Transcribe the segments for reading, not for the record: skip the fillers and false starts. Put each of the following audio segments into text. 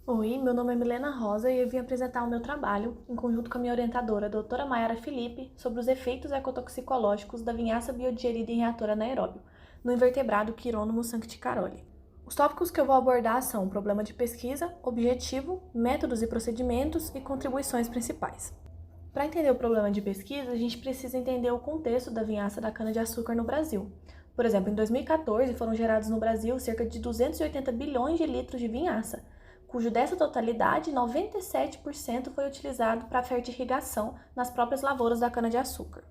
Oi, meu nome é Milena Rosa e eu vim apresentar o meu trabalho, em conjunto com a minha orientadora, a doutora Mayara Felipe, sobre os efeitos ecotoxicológicos da vinhaça biodigerida em reator anaeróbio, no invertebrado Chironomus sancticaroli. Os tópicos que eu vou abordar são problema de pesquisa, objetivo, métodos e procedimentos e contribuições principais. Para entender o problema de pesquisa, a gente precisa entender o contexto da vinhaça da cana-de-açúcar no Brasil. Por exemplo, em 2014 foram gerados no Brasil cerca de 280 bilhões de litros de vinhaça, cujo dessa totalidade, 97% foi utilizado para fertirrigação nas próprias lavouras da cana-de-açúcar.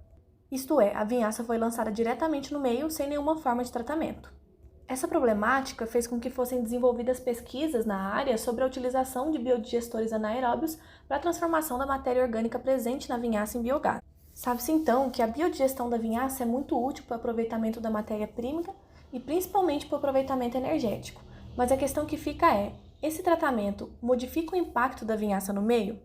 Isto é, a vinhaça foi lançada diretamente no meio sem nenhuma forma de tratamento. Essa problemática fez com que fossem desenvolvidas pesquisas na área sobre a utilização de biodigestores anaeróbios para a transformação da matéria orgânica presente na vinhaça em biogás. Sabe-se então que a biodigestão da vinhaça é muito útil para o aproveitamento da matéria-prima e principalmente para o aproveitamento energético, mas a questão que fica é: esse tratamento modifica o impacto da vinhaça no meio?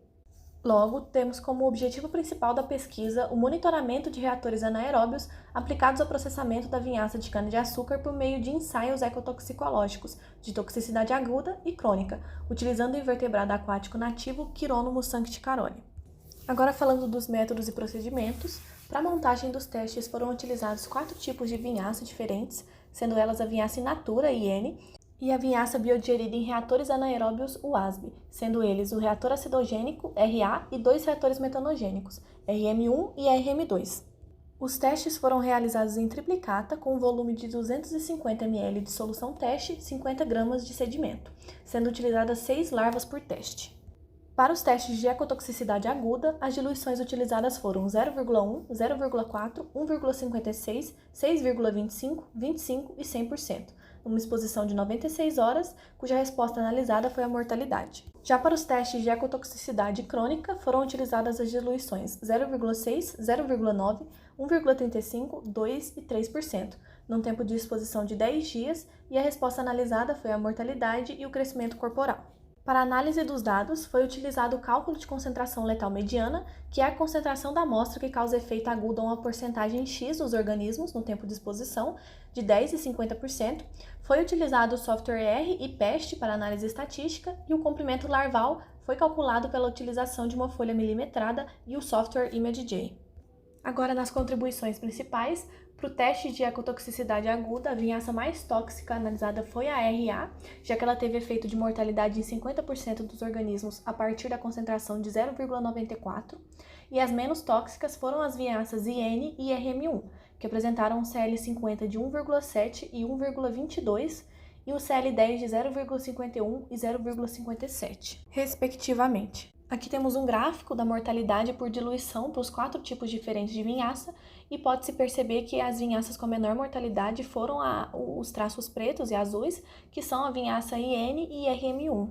Logo, temos como objetivo principal da pesquisa o monitoramento de reatores anaeróbios aplicados ao processamento da vinhaça de cana-de-açúcar por meio de ensaios ecotoxicológicos de toxicidade aguda e crônica, utilizando o invertebrado aquático nativo Chironomus sancticaroli. Agora, falando dos métodos e procedimentos, para a montagem dos testes foram utilizados 4 tipos de vinhaça diferentes, sendo elas a vinhaça in natura, IN, e a vinhaça biodigerida em reatores anaeróbios, UASB, sendo eles o reator acidogênico, RA, e 2 reatores metanogênicos, RM1 e RM2. Os testes foram realizados em triplicata com um volume de 250 ml de solução teste e 50 gramas de sedimento, sendo utilizadas 6 larvas por teste. Para os testes de ecotoxicidade aguda, as diluições utilizadas foram 0,1, 0,4, 1,56, 6,25, 25 e 100%, numa exposição de 96 horas, cuja resposta analisada foi a mortalidade. Já para os testes de ecotoxicidade crônica, foram utilizadas as diluições 0,6, 0,9, 1,35, 2 e 3%, num tempo de exposição de 10 dias, e a resposta analisada foi a mortalidade e o crescimento corporal. Para a análise dos dados, foi utilizado o cálculo de concentração letal mediana, que é a concentração da amostra que causa efeito agudo a uma porcentagem X dos organismos no tempo de exposição, de 10% e 50%. Foi utilizado o software R e PEST para análise estatística, e o comprimento larval foi calculado pela utilização de uma folha milimetrada e o software ImageJ. Agora, nas contribuições principais, para o teste de ecotoxicidade aguda, a vinhaça mais tóxica analisada foi a RA, já que ela teve efeito de mortalidade em 50% dos organismos a partir da concentração de 0,94, e as menos tóxicas foram as vinhaças IN e RM1, que apresentaram um CL50 de 1,7 e 1,22, e o CL10 de 0,51 e 0,57, respectivamente. Aqui temos um gráfico da mortalidade por diluição para os 4 tipos diferentes de vinhaça, e pode-se perceber que as vinhaças com menor mortalidade foram os traços pretos e azuis, que são a vinhaça IN e RM1.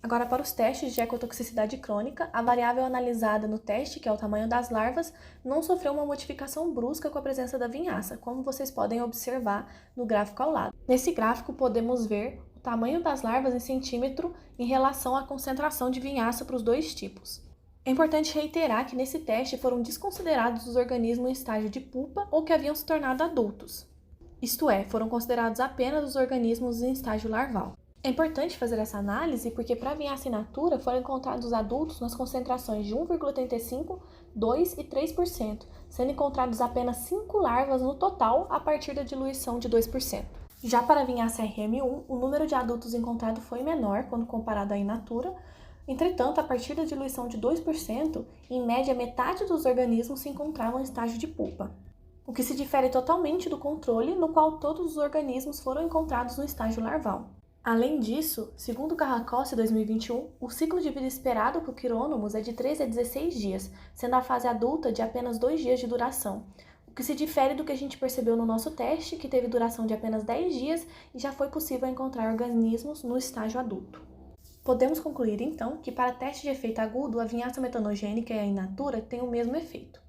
Agora, para os testes de ecotoxicidade crônica, a variável analisada no teste, que é o tamanho das larvas, não sofreu uma modificação brusca com a presença da vinhaça, como vocês podem observar no gráfico ao lado. Nesse gráfico, podemos ver o tamanho das larvas em centímetro em relação à concentração de vinhaça para os 2 tipos. É importante reiterar que nesse teste foram desconsiderados os organismos em estágio de pupa ou que haviam se tornado adultos. Isto é, foram considerados apenas os organismos em estágio larval. É importante fazer essa análise porque para a vinhaça in natura foram encontrados adultos nas concentrações de 1,35%, 2% e 3%, sendo encontrados apenas 5 larvas no total a partir da diluição de 2%. Já para a vinhaça RM1, o número de adultos encontrado foi menor quando comparado à in natura. Entretanto, a partir da diluição de 2%, em média metade dos organismos se encontravam em estágio de pupa, o que se difere totalmente do controle, no qual todos os organismos foram encontrados no estágio larval. Além disso, segundo Carracossi 2021, o ciclo de vida esperado para o Chironomus é de 13 a 16 dias, sendo a fase adulta de apenas 2 dias de duração, o que se difere do que a gente percebeu no nosso teste, que teve duração de apenas 10 dias e já foi possível encontrar organismos no estágio adulto. Podemos concluir, então, que para teste de efeito agudo, a vinhaça metanogênica e a in natura têm o mesmo efeito.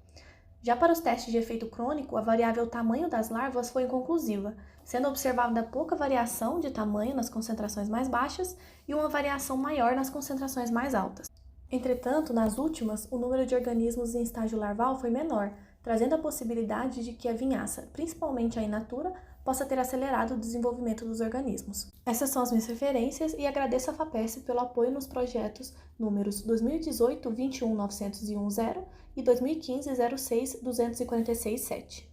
Já para os testes de efeito crônico, a variável tamanho das larvas foi inconclusiva, sendo observada pouca variação de tamanho nas concentrações mais baixas e uma variação maior nas concentrações mais altas. Entretanto, nas últimas, o número de organismos em estágio larval foi menor, trazendo a possibilidade de que a vinhaça, principalmente a in natura, possa ter acelerado o desenvolvimento dos organismos. Essas são as minhas referências e agradeço à FAPERS pelo apoio nos projetos números 2018 21.901.0 e 2015 06 246.7.